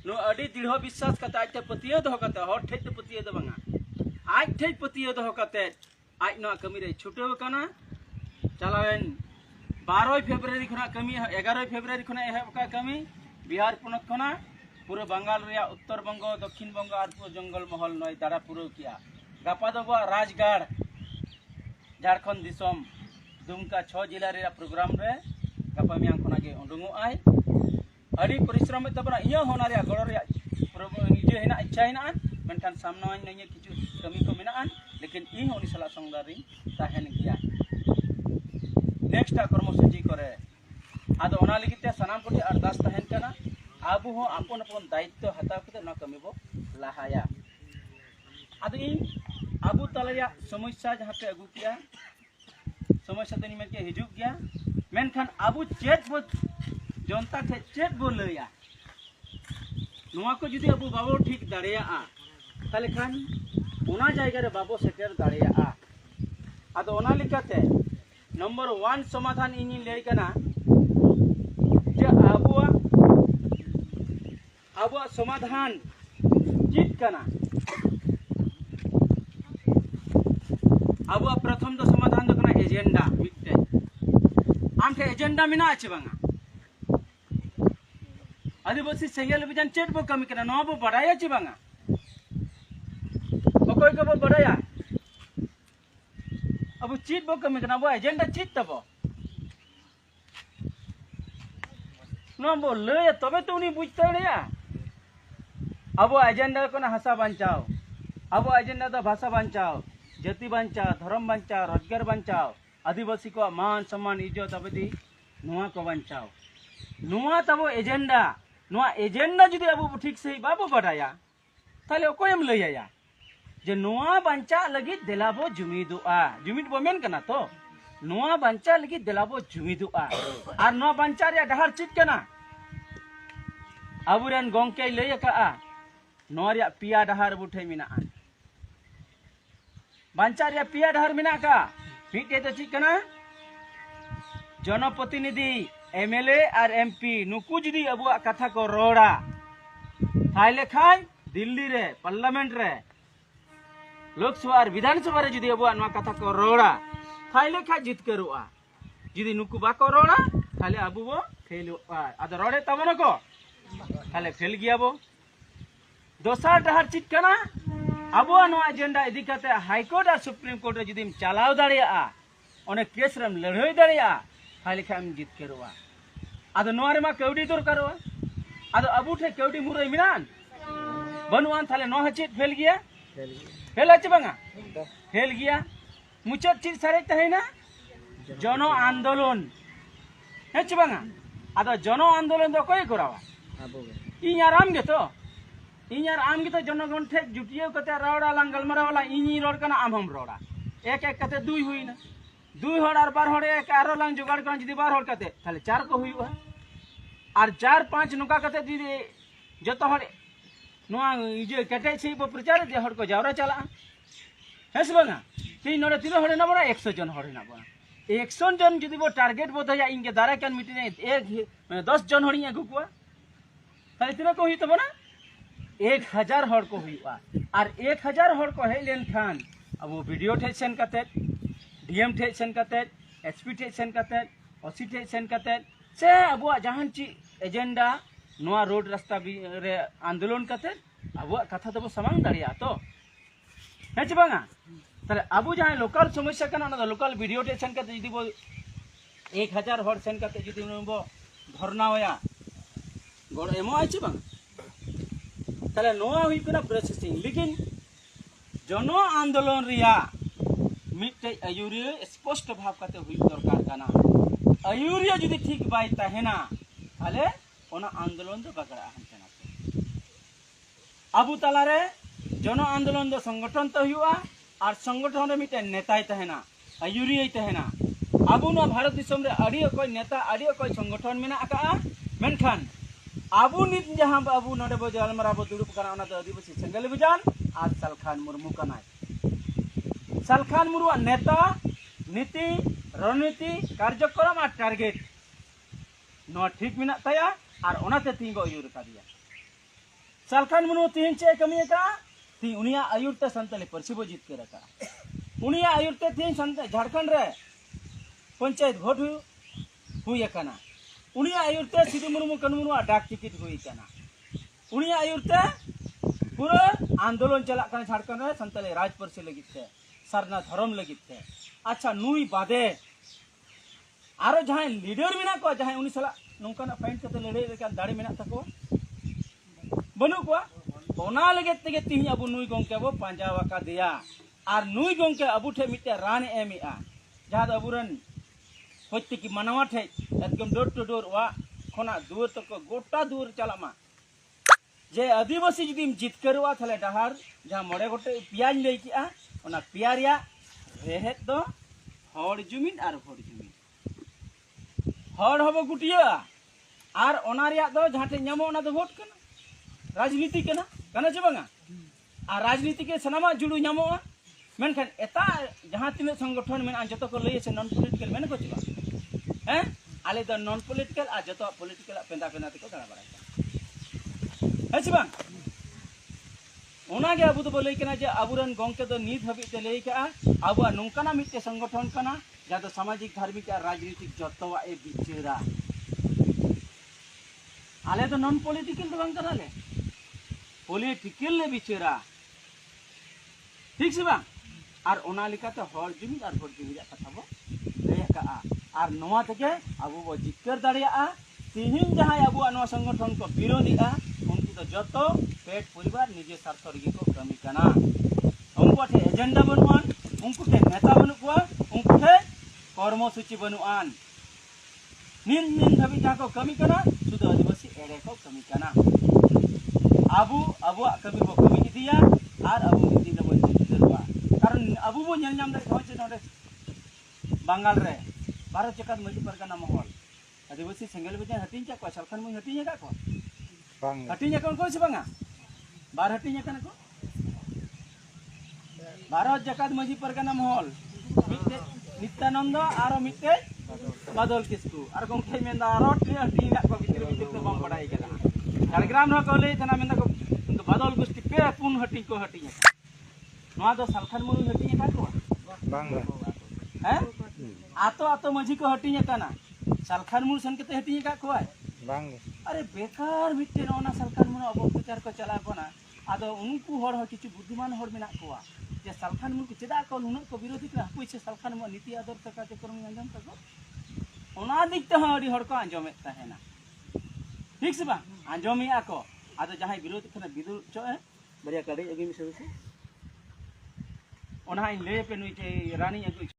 no अड़ी दृढ़ विश्वास करते आज पतिया दो करते हर ठेठ पतिया दो बंगा आज ठेठ पतिया दो करते आज नो कमी रे छुटे कना चलावेन 12 फेब्रुआरी खुना कमी 11 फेब्रुआरी खुना एहब का कमी बिहार पुनत खुना पूरा बंगाल रिया उत्तर बंग दक्षिण बंग और पूरा जंगल महल नय दारा पूरा किया गापा दो राजगढ़ झारखंड दिसम दुमका 6 जिला रे प्रोग्राम रे गापा मियां खुना के उडुंगो आय अड़ी परिश्रम तबना इया होना रे गड़ रे इजे हेना इच्छा हेना मेनखान सामना नय किछु कमी को मेना लेकिन इ उनी सला संगदारी ताहेन गया नेक्स्ट कर्मसूची करे आदो ओना लगिते सनाम कोटे अरदास ताहेन कना आबो हो आपन आपन दायित्व हताव कते न कमी बो लाहाया आदो इन आबो तलया समस्या जहां पे अगु किया समस्या तनी में के हिजुक गया मेनखान आबो चेत बो जनता के चेत बो लया नोआ को जुदी आबो बाबो ठीक दाड़िया ताले खान ओना जायगा रे बाबो सेटर दाड़िया आदो ओना लिकाते नंबर 1 समाधान इनी लय कना जे आबो समाधान चित कना आबो प्रथम तो समाधान दो कना एजेंडा मिटे आम के एजेंडा मिना आछे बांगा आदिवासी सेंगेल बिजान चेट बो कमी कना नो बो बड़ाया चे बांगा ओकोय को बो बड़ाया अब चीट बो कमी कना बो एजेंडा चीट तबो नो बो लय तबे तो उनी बुझते रेया अब एजेंडा कोना हसा बांचाओ अब एजेंडा तो भाषा बांचाओ जाति बांचाओ धर्म बांचाओ रोजगार बांचाओ आदिवासी को मान सम्मान इज्जत अबदी नोआ को बांचाओ नोआ तबो एजेंडा जुदी अब ठीक से बाबो बड़ाया ताले ओकोयम लयया जे नोआ बांचा लगी देलाबो जुमिदुआ जुमिद बो मेन कना तो नोआ बांचा लगी देलाबो जुमिदुआ आर नोआ बांचा रे डहार चित कना अबुरेन गोंके लय का नोआ रे पिया डहार बुठे मिना बांचा रे पिया डहार मिना का मिटे तो चित कना जनप्रतिनिधि एमएलए और एमपी नुकु जुदी अबुआ कथा को रोड़ा थाइले खाय दिल्ली रे पार्लियामेंट रे लोकसभा और विधानसभा रे जुदी अबुआ नवा कथा को रोड़ा थाइले खाय जितकरुआ जुदी नुकु बाको रोड़ा थाले अबु बो फेलुआ आदो रोड़े तमन को थाले फेल गिया बो दोसार डहार चित कना अबुआ नवा एजेंडा इदी कते हाई कोर्ट और सुप्रीम कोर्ट रे जुदी चलाव दाड़िया ओने केस रेम लड़ाई दाड़िया थाले खाय हम जितकरुआ आदो नवा रे मा कौडी दरकारवा आदो अबु ठे कौडी मुरई मिनान बनुआन थाले नो हचित फेल गिया फेल आचे बांगा फेल गिया मुचाद चीज सारे तहेना जन आंदोलन हेच बांगा आदो जन आंदोलन दो कोई करावा इन यार आम गे तो जनगण ठे जुटियो कते रावड़ा लांगल मरावाला इनी रोड कना आम हम रोड़ा एक एक कते दुई हुईना दुई हड़ और बार हड़ एक आरो लांग जुगाड़ कना जदी बार हड़ कते थाले 4 को हुईवा और 4-5 नुका कते जदी जतो हड़ नोआ इजे कटे छी बो प्रचार जे हड़ को जावरा चला हेस बांगा तीन नोरे तीन हड़ ना बना 100 जन हड़ ना बना 100 जन जदी बो टारगेट बो दया इनके दारा कान मीटिंग एक 10 जन हड़ी आगु को थाले तीन को हुई तो बना 1000 हड़ को हुईवा और 1000 हड़ को हे लेन खान अब वो वीडियो टेशन कते डीएम टेशन कते एसपी टेशन कते ओसी टेशन कते से अब जहां ची एजेंडा नोआ रोड रास्ता रे आंदोलन कते अब कथा तो समांग दाड़िया तो हेच बांगा ताले अब जहां लोकल समस्या कना ना लोकल वीडियो टेशन कते जदी बो 1000 हड़ सेन कते जदी बो धरना होया गड़ एमो आइछ बांगा ताले नोआ हुई कना प्रोसेसिंग लेकिन जन आंदोलन रिया मिटे आयुरिया स्पष्ट भाव कते हुई दरकार कना आयुरिया जुदी ठीक बाय ताहेना ताले ओना आंदोलन दो बगड़ा हनतना अबु तला रे जन आंदोलन दो संगठन तो हुआ और संगठन रे मिटे नेता तहेना आयुरिया तहेना अबु ना भारत दिसम रे अडियो कोई नेता अडियो कोई संगठन मेना का मेनखान अबु नित जहां अबु नडे बो जलमरा बो दुड़ुप कना ओना तो आदिवासी सेंगल बिजान आज सलखान मुर्मू कना सलखान मुर्मू नेता नीति रणनीति कार्यक्रम और टारगेट नो ठीक मिना तया और ओनाते तीन गो यूर का दिया सालखान मुर्मू तीन चे कमी का ती उनिया आयुर्ते संताली परसी बो जीत के रखा उनिया आयुर्ते तीन संत झारखंड रे पंचायत भोट हुई कना उनिया आयुर्ते सिदु मुर्मू कनु मुर्मू डाक टिकट हुई कना उनिया आयुर्ते पूरा आंदोलन चला कना झारखंड रे संताली राज परसी लगित थे सरना धर्म लगित थे अच्छा नुई बादे आरो जहां लीडर मेना को जहां उनी सला नोंकाना फाइंड कते लड़ाई लेकान दाड़ी मेना तको बनु को ओना लगे तेगे तिहि अबु नुई गोंके बो पांजा वाका दिया और नुई गोंके अबु ठे मिटे रान एमिआ जहां अबुरन होत्ते की मनवा ठे एकदम डोर टू डोर वा खोना दूर तक गोटा दूर चलामा जे आदिवासी जदीम जितकरवा थाले डहार जहां मोड़े गोटे पियाज लई किआ ओना पियारिया रेहेत दो हड़ जुमिन और हड़ जुमिन हड़ हबो गुटिया और ओना रिया दो जहां ठे ᱧᱟᱢᱚᱜ ओना दो वोट कना राजनीति कना कना चे बांगा और राजनीति के सनामा जुड़ू ᱧᱟᱢᱚᱜᱼᱟ मेनखान एता जहां तिने संगठन में जतो को लई से नॉन पॉलिटिकल मेन को चला हैं आले द नॉन पॉलिटिकल आ जतो पॉलिटिकल पेंदा पेंदा को दाड़ा बड़ा है चे बांग ओना गे अबु तो बोलै कना जे अबुरन गोंके दो नीत हबि ते लई का अबु नोंकाना मिटे संगठन कना जा तो सामाजिक धार्मिक और राजनीतिक जतोवा ए बिचरा आले तो नॉन पॉलिटिकल तो बांग कनाले पॉलिटिकल ले बिचरा ठीक से बांग और ओना लिकाते हर जुमी और हर जुमी कथा बो लई का और नोवा तके अबु बो जिक्कर दाड़िया तिहिन जहां अबु नोवा संगठन को विरोधीआ उनको तो जतो पेट परिवार निजे स्वार्थ रगे को कमी कना उनको ठे एजेंडा बनुआन उनको ठे नेता बनु को उनको ठे कर्मसूची बनुआन निन निन धबी जहां को कमी कना सुध आदिवासी एड़े को कमी कना अबु अबु कमी बो कमी इदिया और अबु दिन दबो जितरवा कारण अबु बो नेल नाम दे होचे नोडे बंगाल रे भारत जकात मजी परगना महल आदिवासी सेंगेल बजे हटिन चा को सालखान मु हटिन का को बांग हटिन का को से बांगा बार हटिन का को भारत जकात मजी परगना महल मिटे नित्यानंद आरो मिटे बादल किस्कू और गोंखे मेंदा आरो हटिन का को बितिर बितिर तो बम पड़ाई गेला झारग्राम न को ले तना मेंदा को उनको बादल गुस्ती पे पुन हटिन को हटिन नोआ दो सालखान मु हटिन का को बांग हैं आतो आतो मजी को हटिन का सालखान मुर सन के हटिन का को बांग अरे बेकार मिटे नोना सालखान मुर अब प्रचार को चला कोना आदो उनको हर हो किछु बुद्धिमान हर मेना कोआ जे सालखान मुर के चेदा को नुन को विरोधी का कोई से सालखान मुर नीति आदर्श का ते करम अंजम तको ओना दिखते हड़ी हर को अंजमेत ताहेना ठीक से बा अंजमिया को आदो जहां विरोधी खना बिदुल चो बरिया कड़े अगी मिसे ओना इन ले पे नुई रानी अगु